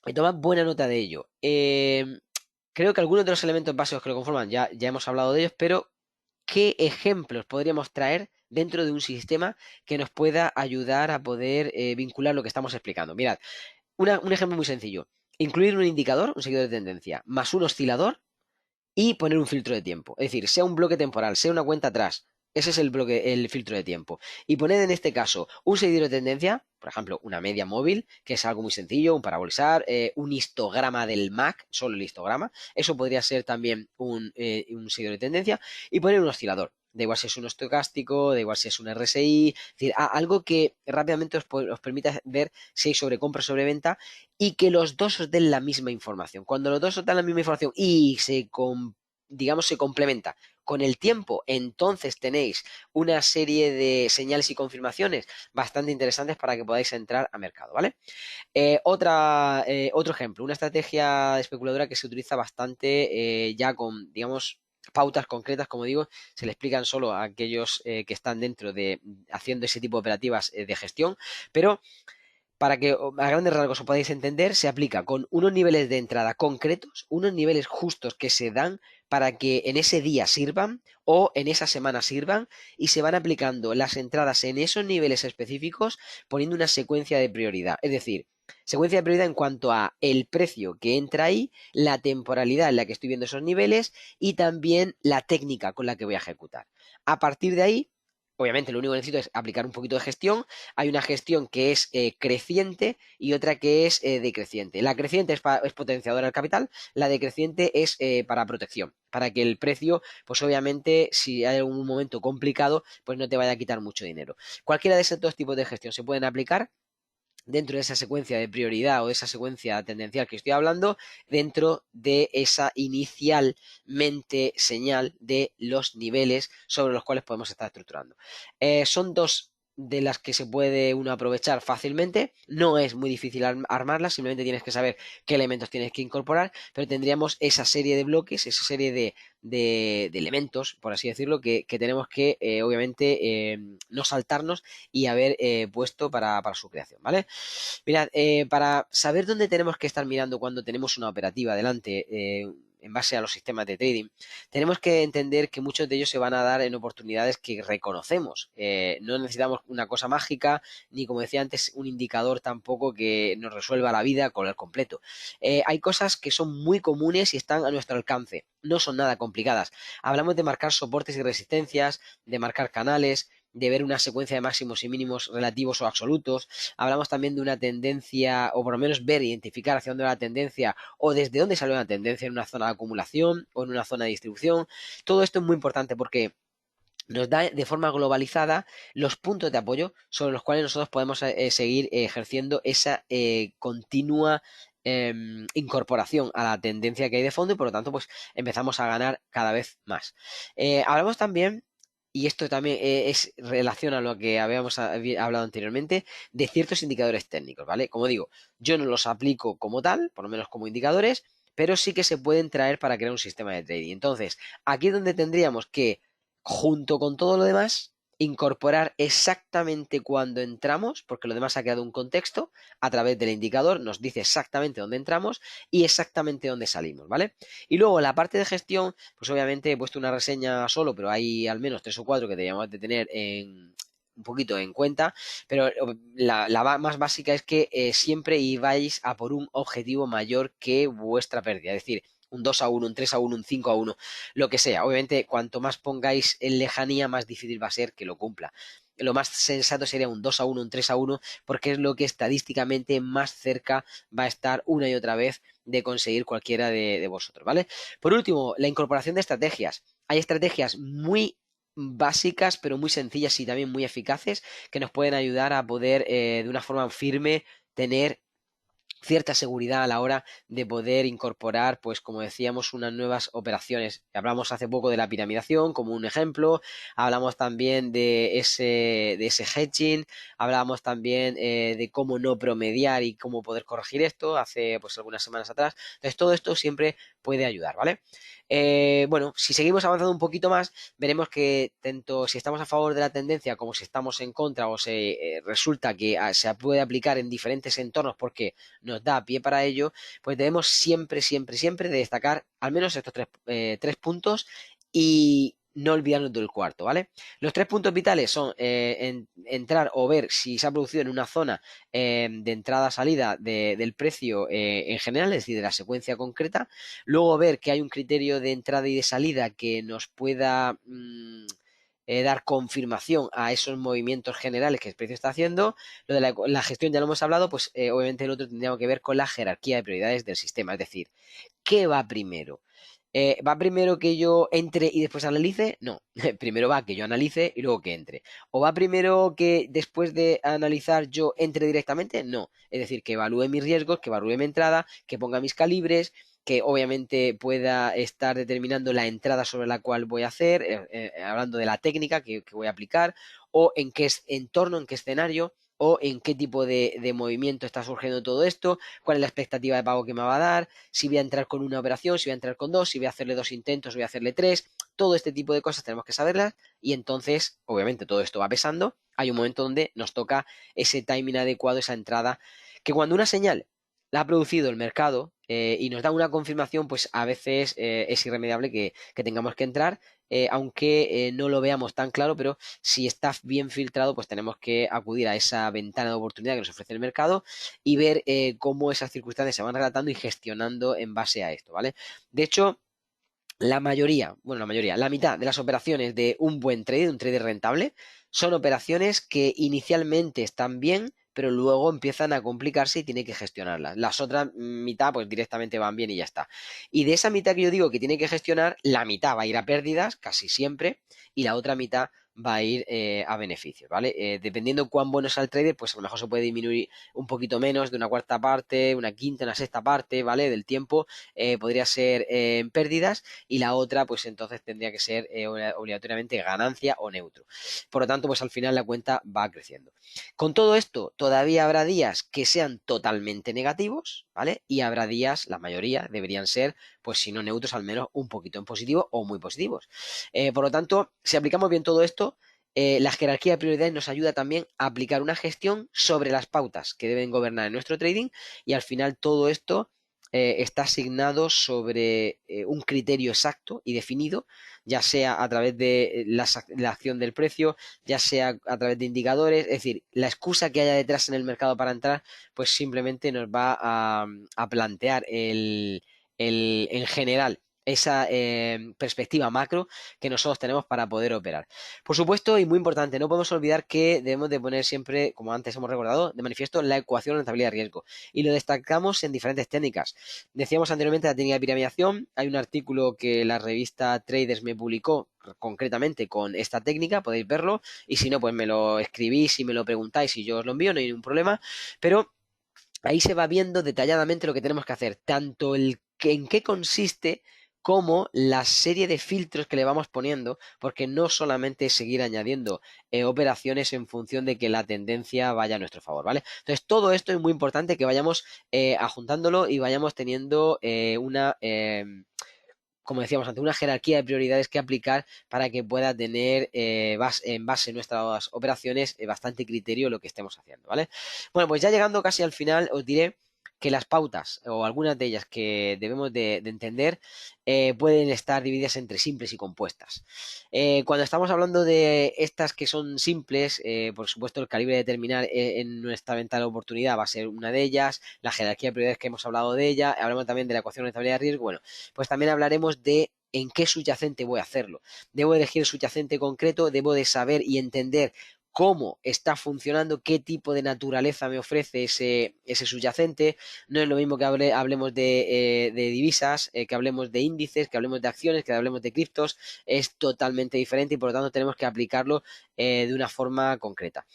y toma buena nota de ello. Creo que algunos de los elementos básicos que lo conforman ya hemos hablado de ellos, pero ¿qué ejemplos podríamos traer dentro de un sistema que nos pueda ayudar a poder vincular lo que estamos explicando? Mirad, un ejemplo muy sencillo. Incluir un indicador, un seguidor de tendencia, más un oscilador y poner un filtro de tiempo. Es decir, sea un bloque temporal, sea una cuenta atrás. Ese es el filtro de tiempo. Y poner en este caso un seguidor de tendencia, por ejemplo, una media móvil, que es algo muy sencillo, un parabolizar, un histograma del MAC, solo el histograma. Eso podría ser también un seguidor de tendencia. Y poner un oscilador. Da igual si es un estocástico, da igual si es un RSI, es decir, algo que rápidamente os permita ver si hay sobrecompra o sobreventa y que los dos os den la misma información. Cuando los dos os dan la misma información y digamos, se complementa con el tiempo, entonces tenéis una serie de señales y confirmaciones bastante interesantes para que podáis entrar a mercado, ¿vale? Otro ejemplo, una estrategia especuladora que se utiliza bastante ya con, digamos, pautas concretas, como digo, se le explican solo a aquellos que están dentro de haciendo ese tipo de operativas de gestión, pero para que a grandes rasgos os podáis entender, se aplica con unos niveles de entrada concretos, unos niveles justos que se dan para que en ese día sirvan o en esa semana sirvan y se van aplicando las entradas en esos niveles específicos poniendo una secuencia de prioridad. Es decir, secuencia de prioridad en cuanto a el precio que entra ahí, la temporalidad en la que estoy viendo esos niveles y también la técnica con la que voy a ejecutar. A partir de ahí, obviamente lo único que necesito es aplicar un poquito de gestión. Hay una gestión que es creciente y otra que es decreciente. La creciente es potenciadora del capital, la decreciente es para protección, para que el precio, pues obviamente, si hay algún momento complicado, pues no te vaya a quitar mucho dinero. Cualquiera de esos dos tipos de gestión se pueden aplicar dentro de esa secuencia de prioridad o de esa secuencia tendencial que estoy hablando, dentro de esa inicialmente señal de los niveles sobre los cuales podemos estar estructurando. Son dos de las que se puede uno aprovechar fácilmente. No es muy difícil armarlas, simplemente tienes que saber qué elementos tienes que incorporar, pero tendríamos esa serie de bloques, esa serie de elementos, por así decirlo, que tenemos que, obviamente, no saltarnos y haber puesto para su creación, ¿vale? Mirad, para saber dónde tenemos que estar mirando cuando tenemos una operativa delante, en base a los sistemas de trading, tenemos que entender que muchos de ellos se van a dar en oportunidades que reconocemos. No necesitamos una cosa mágica, ni como decía antes, un indicador tampoco que nos resuelva la vida con el completo. Hay cosas que son muy comunes y están a nuestro alcance. No son nada complicadas. Hablamos de marcar soportes y resistencias, de marcar canales, de ver una secuencia de máximos y mínimos relativos o absolutos. Hablamos también de una tendencia, o por lo menos ver, identificar hacia dónde va la tendencia o desde dónde sale una tendencia en una zona de acumulación o en una zona de distribución. Todo esto es muy importante porque nos da de forma globalizada los puntos de apoyo sobre los cuales nosotros podemos seguir ejerciendo esa continua incorporación a la tendencia que hay de fondo y por lo tanto pues empezamos a ganar cada vez más. Hablamos también, y esto también es relación a lo que habíamos hablado anteriormente, de ciertos indicadores técnicos, ¿vale? Como digo, yo no los aplico como tal, por lo menos como indicadores, pero sí que se pueden traer para crear un sistema de trading. Entonces, aquí es donde tendríamos que junto con todo lo demás, incorporar exactamente cuando entramos, porque lo demás ha creado un contexto, a través del indicador nos dice exactamente dónde entramos y exactamente dónde salimos, ¿vale? Y luego la parte de gestión, pues obviamente he puesto una reseña solo, pero hay al menos 3 o 4 que deberíamos de tener un poquito en cuenta, pero la más básica es que siempre ibais a por un objetivo mayor que vuestra pérdida, es decir, un 2-1, un 3-1, un 5-1, lo que sea. Obviamente, cuanto más pongáis en lejanía, más difícil va a ser que lo cumpla. Lo más sensato sería un 2-1, un 3-1, porque es lo que estadísticamente más cerca va a estar una y otra vez de conseguir cualquiera de vosotros, ¿vale? Por último, la incorporación de estrategias. Hay estrategias muy básicas, pero muy sencillas y también muy eficaces que nos pueden ayudar a poder de una forma firme tener cierta seguridad a la hora de poder incorporar, pues como decíamos, unas nuevas operaciones. Hablamos hace poco de la piramidación como un ejemplo, hablamos también de ese hedging, hablamos también de cómo no promediar y cómo poder corregir esto hace pues algunas semanas atrás. Entonces todo esto siempre puede ayudar, ¿vale? Bueno, si seguimos avanzando un poquito más, veremos que tanto si estamos a favor de la tendencia como si estamos en contra o se resulta que se puede aplicar en diferentes entornos porque nos da pie para ello, pues debemos siempre, siempre, siempre de destacar al menos estos tres puntos y no olvidarnos del cuarto, ¿vale? Los 3 puntos vitales son entrar o ver si se ha producido en una zona de entrada-salida del precio en general, es decir, de la secuencia concreta. Luego ver que hay un criterio de entrada y de salida que nos pueda dar confirmación a esos movimientos generales que el precio está haciendo. Lo de la gestión ya lo hemos hablado, pues obviamente el otro tendría que ver con la jerarquía de prioridades del sistema, es decir, ¿qué va primero? ¿Va primero que yo entre y después analice? No, primero va que yo analice y luego que entre. ¿O va primero que después de analizar yo entre directamente? No, es decir, que evalúe mis riesgos, que evalúe mi entrada, que ponga mis calibres, que obviamente pueda estar determinando la entrada sobre la cual voy a hacer, hablando de la técnica que voy a aplicar, o en qué entorno, en qué escenario, o en qué tipo de movimiento está surgiendo todo esto, cuál es la expectativa de pago que me va a dar, si voy a entrar con una operación, si voy a entrar con dos, si voy a hacerle 2 intentos, voy a hacerle 3, todo este tipo de cosas tenemos que saberlas y entonces, obviamente, todo esto va pesando. Hay un momento donde nos toca ese timing adecuado, esa entrada, que cuando una señal la ha producido el mercado y nos da una confirmación, pues a veces es irremediable que tengamos que entrar, aunque no lo veamos tan claro, pero si está bien filtrado, pues tenemos que acudir a esa ventana de oportunidad que nos ofrece el mercado y ver cómo esas circunstancias se van relatando y gestionando en base a esto, ¿vale? De hecho, la mitad de las operaciones de un buen trade, de un trader rentable, son operaciones que inicialmente están bien, pero luego empiezan a complicarse y tiene que gestionarlas. Las otras mitad, pues directamente van bien y ya está. Y de esa mitad que yo digo que tiene que gestionar, la mitad va a ir a pérdidas, casi siempre, y la otra mitad va a ir a beneficios, ¿vale? Dependiendo cuán bueno sea el trader, pues a lo mejor se puede disminuir un poquito menos de una cuarta parte, una quinta, una sexta parte, ¿vale? Del tiempo podría ser en pérdidas y la otra pues entonces tendría que ser obligatoriamente ganancia o neutro. Por lo tanto, pues al final la cuenta va creciendo. Con todo esto, todavía habrá días que sean totalmente negativos, ¿vale? Y habrá días, la mayoría deberían ser, pues si no neutros, al menos un poquito en positivo o muy positivos. Por lo tanto, si aplicamos bien todo esto, la jerarquía de prioridades nos ayuda también a aplicar una gestión sobre las pautas que deben gobernar en nuestro trading y al final todo esto está asignado sobre un criterio exacto y definido, ya sea a través de la acción del precio, ya sea a través de indicadores, es decir, la excusa que haya detrás en el mercado para entrar, pues simplemente nos va a plantear en general esa perspectiva macro que nosotros tenemos para poder operar. Por supuesto, y muy importante, no podemos olvidar que debemos de poner siempre, como antes hemos recordado, de manifiesto la ecuación rentabilidad-riesgo. Y lo destacamos en diferentes técnicas. Decíamos anteriormente la técnica de piramidación. Hay un artículo que la revista Traders me publicó concretamente con esta técnica, podéis verlo. Y si no, pues me lo escribís y me lo preguntáis y yo os lo envío, no hay ningún problema. Pero ahí se va viendo detalladamente lo que tenemos que hacer, tanto en qué consiste como la serie de filtros que le vamos poniendo, porque no solamente es seguir añadiendo operaciones en función de que la tendencia vaya a nuestro favor, ¿vale? Entonces, todo esto es muy importante que vayamos ajuntándolo y vayamos teniendo como decíamos antes, una jerarquía de prioridades que aplicar para que pueda tener en base a nuestras operaciones bastante criterio lo que estemos haciendo, ¿vale? Bueno, pues ya llegando casi al final, os diré que las pautas o algunas de ellas que debemos de entender pueden estar divididas entre simples y compuestas. Cuando estamos hablando de estas que son simples, por supuesto el calibre de determinar en nuestra ventana de oportunidad va a ser una de ellas, la jerarquía de prioridades que hemos hablado de ella, hablamos también de la ecuación de rentabilidad de riesgo, bueno, pues también hablaremos de en qué subyacente voy a hacerlo. Debo elegir el subyacente concreto, debo de saber y entender cómo está funcionando, qué tipo de naturaleza me ofrece ese subyacente. No es lo mismo que hablemos de divisas, que hablemos de índices, que hablemos de acciones, que hablemos de criptos. Es totalmente diferente y por lo tanto tenemos que aplicarlo de una forma concreta.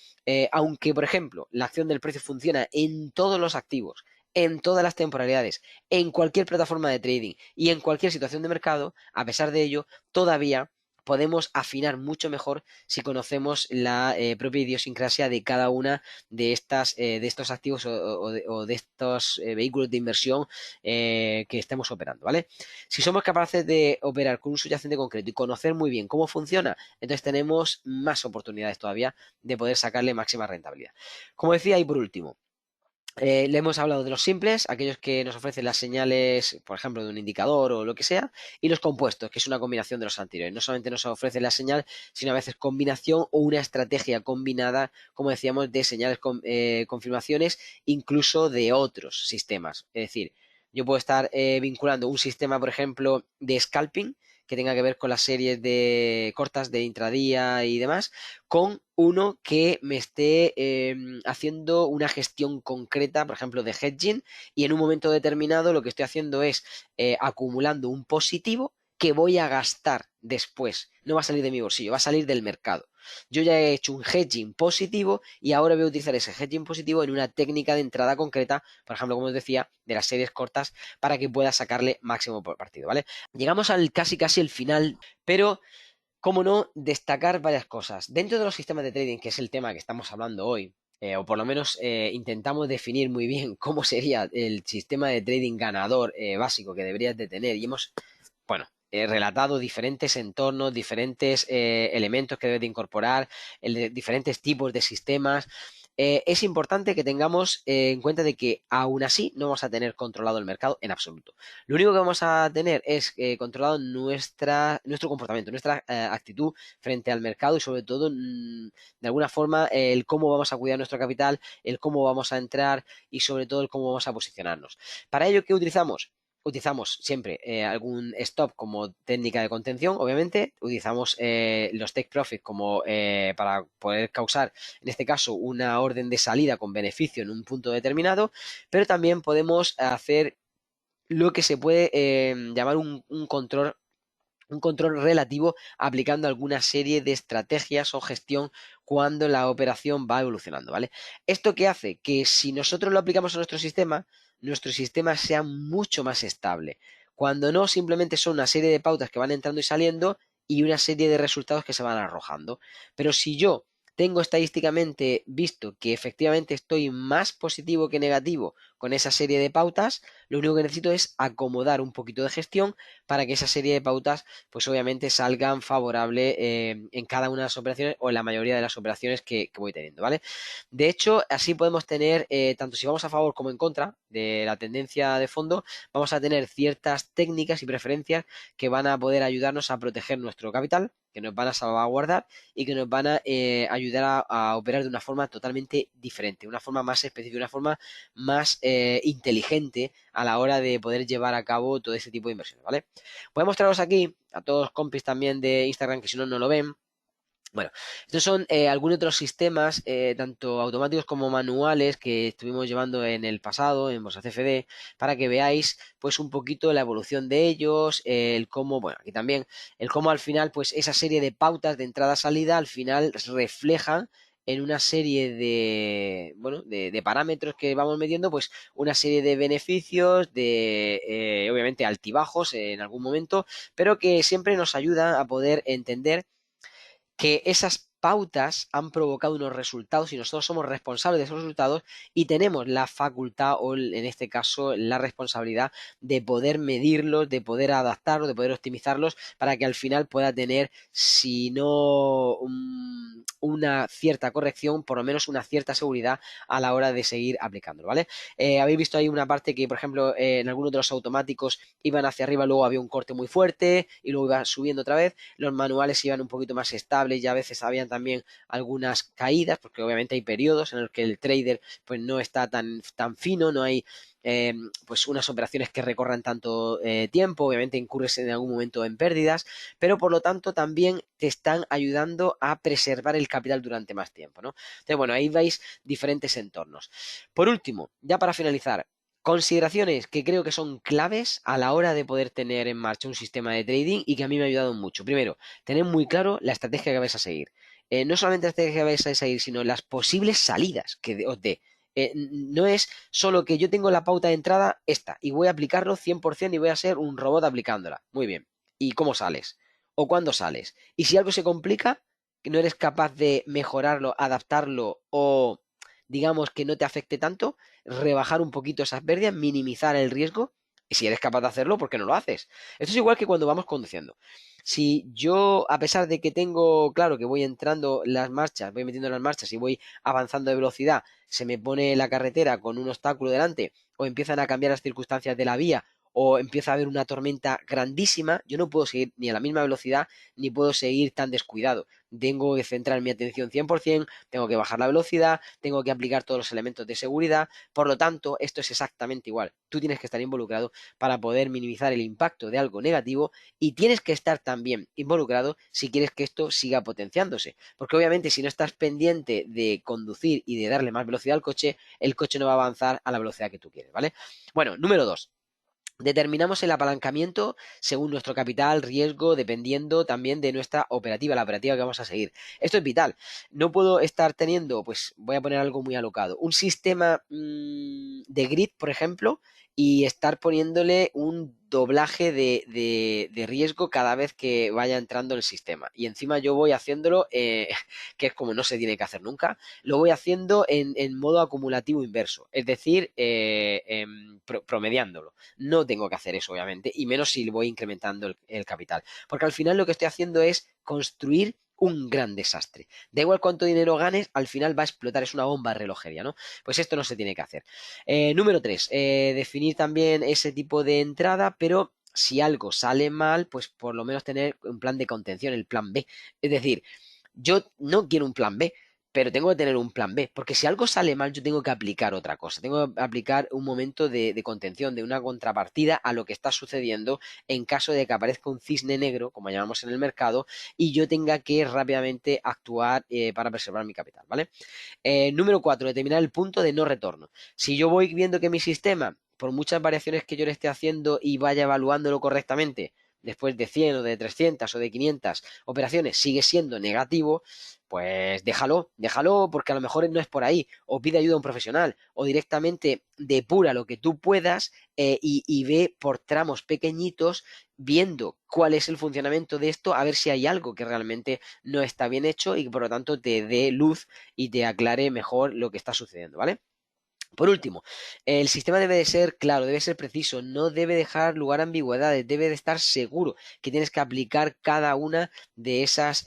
Aunque, por ejemplo, la acción del precio funciona en todos los activos, en todas las temporalidades, en cualquier plataforma de trading y en cualquier situación de mercado, a pesar de ello, todavía podemos afinar mucho mejor si conocemos la propia idiosincrasia de cada una de estos activos o de estos vehículos de inversión que estemos operando, ¿vale? Si somos capaces de operar con un subyacente concreto y conocer muy bien cómo funciona, entonces tenemos más oportunidades todavía de poder sacarle máxima rentabilidad. Como decía, y por último, le hemos hablado de los simples, aquellos que nos ofrecen las señales, por ejemplo, de un indicador o lo que sea, y los compuestos, que es una combinación de los anteriores. No solamente nos ofrece la señal, sino a veces combinación o una estrategia combinada, como decíamos, de señales confirmaciones, incluso de otros sistemas. Es decir, yo puedo estar vinculando un sistema, por ejemplo, de scalping, que tenga que ver con las series de cortas de intradía y demás, con uno que me esté haciendo una gestión concreta, por ejemplo, de hedging, y en un momento determinado lo que estoy haciendo es acumulando un positivo que voy a gastar después. No va a salir de mi bolsillo, va a salir del mercado. Yo ya he hecho un hedging positivo y ahora voy a utilizar ese hedging positivo en una técnica de entrada concreta, por ejemplo, como os decía, de las series cortas, para que pueda sacarle máximo por partido, ¿vale? Llegamos al casi el final, pero cómo no, destacar varias cosas. Dentro de los sistemas de trading, que es el tema que estamos hablando hoy, o por lo menos intentamos definir muy bien cómo sería el sistema de trading ganador básico que deberías de tener. Y hemos, bueno, relatado diferentes entornos, diferentes elementos que debes de incorporar, diferentes tipos de sistemas. Es importante que tengamos en cuenta de que aún así no vamos a tener controlado el mercado en absoluto. Lo único que vamos a tener es controlado nuestro comportamiento, nuestra actitud frente al mercado y sobre todo, de alguna forma, el cómo vamos a cuidar nuestro capital, el cómo vamos a entrar y sobre todo el cómo vamos a posicionarnos. Para ello, ¿qué utilizamos? Utilizamos siempre algún stop como técnica de contención, obviamente. Utilizamos los take profit como para poder causar, en este caso, una orden de salida con beneficio en un punto determinado, pero también podemos hacer lo que se puede llamar un control relativo aplicando alguna serie de estrategias o gestión cuando la operación va evolucionando, ¿vale? ¿Esto qué hace? Que si nosotros lo aplicamos a nuestro sistema sea mucho más estable. Cuando no, simplemente son una serie de pautas que van entrando y saliendo y una serie de resultados que se van arrojando. Pero si yo tengo estadísticamente visto que efectivamente estoy más positivo que negativo con esa serie de pautas, lo único que necesito es acomodar un poquito de gestión para que esa serie de pautas pues obviamente salgan favorable en cada una de las operaciones o en la mayoría de las operaciones que voy teniendo, ¿vale? De hecho, así podemos tener, tanto si vamos a favor como en contra, de la tendencia de fondo, vamos a tener ciertas técnicas y preferencias que van a poder ayudarnos a proteger nuestro capital, que nos van a salvaguardar y que nos van a ayudar a operar de una forma totalmente diferente, una forma más específica, una forma más inteligente a la hora de poder llevar a cabo todo ese tipo de inversiones, ¿vale? Voy a mostraros aquí a todos los compis también de Instagram que si no, no lo ven. Bueno, estos son algunos otros sistemas, tanto automáticos como manuales, que estuvimos llevando en el pasado, en Bolsa CFD, para que veáis pues un poquito la evolución de ellos, el cómo, bueno, aquí también, el cómo al final, pues esa serie de pautas de entrada-salida al final reflejan en una serie de, bueno, de parámetros que vamos midiendo, pues una serie de beneficios, de obviamente altibajos en algún momento, pero que siempre nos ayuda a poder entender que esas pautas han provocado unos resultados y nosotros somos responsables de esos resultados y tenemos la facultad o en este caso la responsabilidad de poder medirlos, de poder adaptarlos, de poder optimizarlos para que al final pueda tener, si no una cierta corrección, por lo menos una cierta seguridad a la hora de seguir aplicándolo, ¿vale? Habéis visto ahí una parte que, por ejemplo, en algunos de los automáticos iban hacia arriba, luego había un corte muy fuerte y luego iba subiendo otra vez. Los manuales iban un poquito más estables y a veces habían también algunas caídas, porque obviamente hay periodos en los que el trader pues no está tan fino, no hay pues unas operaciones que recorran tanto tiempo, obviamente incurres en algún momento en pérdidas, pero por lo tanto también te están ayudando a preservar el capital durante más tiempo, ¿no? Entonces, bueno, ahí veis diferentes entornos. Por último, ya para finalizar, consideraciones que creo que son claves a la hora de poder tener en marcha un sistema de trading y que a mí me ha ayudado mucho. Primero, tener muy claro la estrategia que vais a seguir. No solamente la estrategia que vais a seguir, sino las posibles salidas que os dé. No es solo que yo tengo la pauta de entrada esta y voy a aplicarlo 100% y voy a ser un robot aplicándola. Muy bien. ¿Y cómo sales? ¿O cuándo sales? Y si algo se complica, que no eres capaz de mejorarlo, adaptarlo o digamos que no te afecte tanto, rebajar un poquito esas pérdidas, minimizar el riesgo. Y si eres capaz de hacerlo, ¿por qué no lo haces? Esto es igual que cuando vamos conduciendo. Si yo, a pesar de que tengo, claro, que voy entrando las marchas, voy metiendo las marchas y voy avanzando de velocidad, se me pone la carretera con un obstáculo delante o empiezan a cambiar las circunstancias de la vía o empieza a haber una tormenta grandísima, yo no puedo seguir ni a la misma velocidad ni puedo seguir tan descuidado. Tengo que centrar mi atención 100%, tengo que bajar la velocidad, tengo que aplicar todos los elementos de seguridad. Por lo tanto, esto es exactamente igual. Tú tienes que estar involucrado para poder minimizar el impacto de algo negativo y tienes que estar también involucrado si quieres que esto siga potenciándose. Porque obviamente si no estás pendiente de conducir y de darle más velocidad al coche, el coche no va a avanzar a la velocidad que tú quieres, ¿vale? Bueno, número 2. Determinamos el apalancamiento según nuestro capital, riesgo, dependiendo también de nuestra operativa, la operativa que vamos a seguir. Esto es vital. No puedo estar teniendo, pues voy a poner algo muy alocado, un sistema de grid, por ejemplo, y estar poniéndole un doblaje de riesgo cada vez que vaya entrando en el sistema. Y encima yo voy haciéndolo, que es como no se tiene que hacer nunca, lo voy haciendo en modo acumulativo inverso, es decir, promediándolo. No tengo que hacer eso, obviamente, y menos si voy incrementando el capital. Porque al final lo que estoy haciendo es construir un gran desastre. Da igual cuánto dinero ganes, al final va a explotar, es una bomba relojería, ¿no? Pues esto no se tiene que hacer. Número 3, definir también ese tipo de entrada, pero si algo sale mal, pues por lo menos tener un plan de contención, el plan B. Es decir, yo no quiero un plan B, pero tengo que tener un plan B, porque si algo sale mal, yo tengo que aplicar otra cosa, tengo que aplicar un momento de contención, de una contrapartida a lo que está sucediendo en caso de que aparezca un cisne negro, como llamamos en el mercado, y yo tenga que rápidamente actuar para preservar mi capital, ¿vale? Número 4, determinar el punto de no retorno. Si yo voy viendo que mi sistema, por muchas variaciones que yo le esté haciendo y vaya evaluándolo correctamente, después de 100 o de 300 o de 500 operaciones sigue siendo negativo, pues déjalo porque a lo mejor no es por ahí, o pide ayuda a un profesional, o directamente depura lo que tú puedas y ve por tramos pequeñitos viendo cuál es el funcionamiento de esto, a ver si hay algo que realmente no está bien hecho y que por lo tanto te dé luz y te aclare mejor lo que está sucediendo, ¿vale? Por último, el sistema debe de ser claro, debe ser preciso, no debe dejar lugar a ambigüedades, debe de estar seguro que tienes que aplicar cada una de esas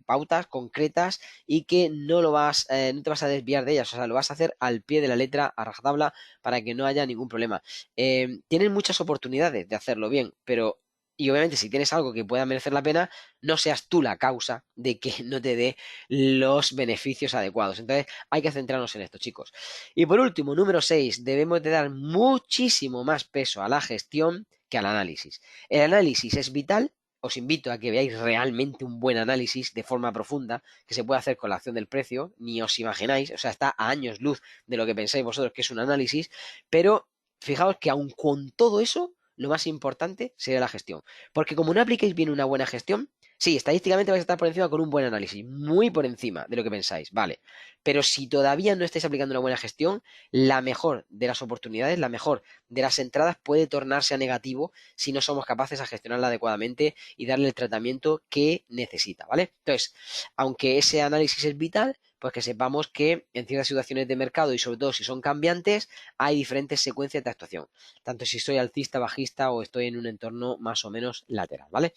pautas concretas y que no te vas a desviar de ellas, o sea, lo vas a hacer al pie de la letra, a rajatabla, para que no haya ningún problema. Tienen muchas oportunidades de hacerlo bien, pero y obviamente si tienes algo que pueda merecer la pena, no seas tú la causa de que no te dé los beneficios adecuados. Entonces hay que centrarnos en esto, chicos. Y por último, número 6, debemos de dar muchísimo más peso a la gestión que al análisis. El análisis es vital. Os invito a que veáis realmente un buen análisis de forma profunda que se puede hacer con la acción del precio, ni os imagináis, o sea, está a años luz de lo que pensáis vosotros que es un análisis, pero fijaos que aun con todo eso, lo más importante sería la gestión. Porque como no apliquéis bien una buena gestión, sí, estadísticamente vais a estar por encima con un buen análisis, muy por encima de lo que pensáis, vale. Pero si todavía no estáis aplicando una buena gestión, la mejor de las oportunidades, la mejor de las entradas puede tornarse a negativo si no somos capaces de gestionarla adecuadamente y darle el tratamiento que necesita, ¿vale? Entonces, aunque ese análisis es vital, pues que sepamos que en ciertas situaciones de mercado y sobre todo si son cambiantes, hay diferentes secuencias de actuación, tanto si soy alcista, bajista o estoy en un entorno más o menos lateral, ¿vale?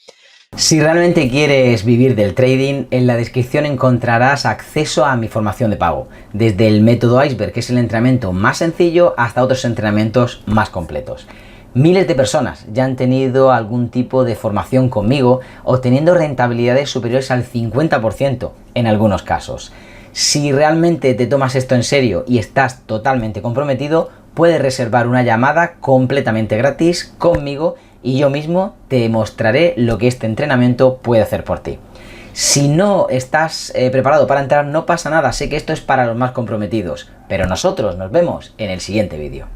Si realmente quieres vivir del trading, en la descripción encontrarás acceso a mi formación de pago, desde el método Iceberg, que es el entrenamiento más sencillo, hasta otros entrenamientos más completos. Miles de personas ya han tenido algún tipo de formación conmigo, obteniendo rentabilidades superiores al 50% en algunos casos. Si realmente te tomas esto en serio y estás totalmente comprometido, puedes reservar una llamada completamente gratis conmigo y yo mismo te mostraré lo que este entrenamiento puede hacer por ti. Si no estás preparado para entrar, no pasa nada, sé que esto es para los más comprometidos, pero nosotros nos vemos en el siguiente vídeo.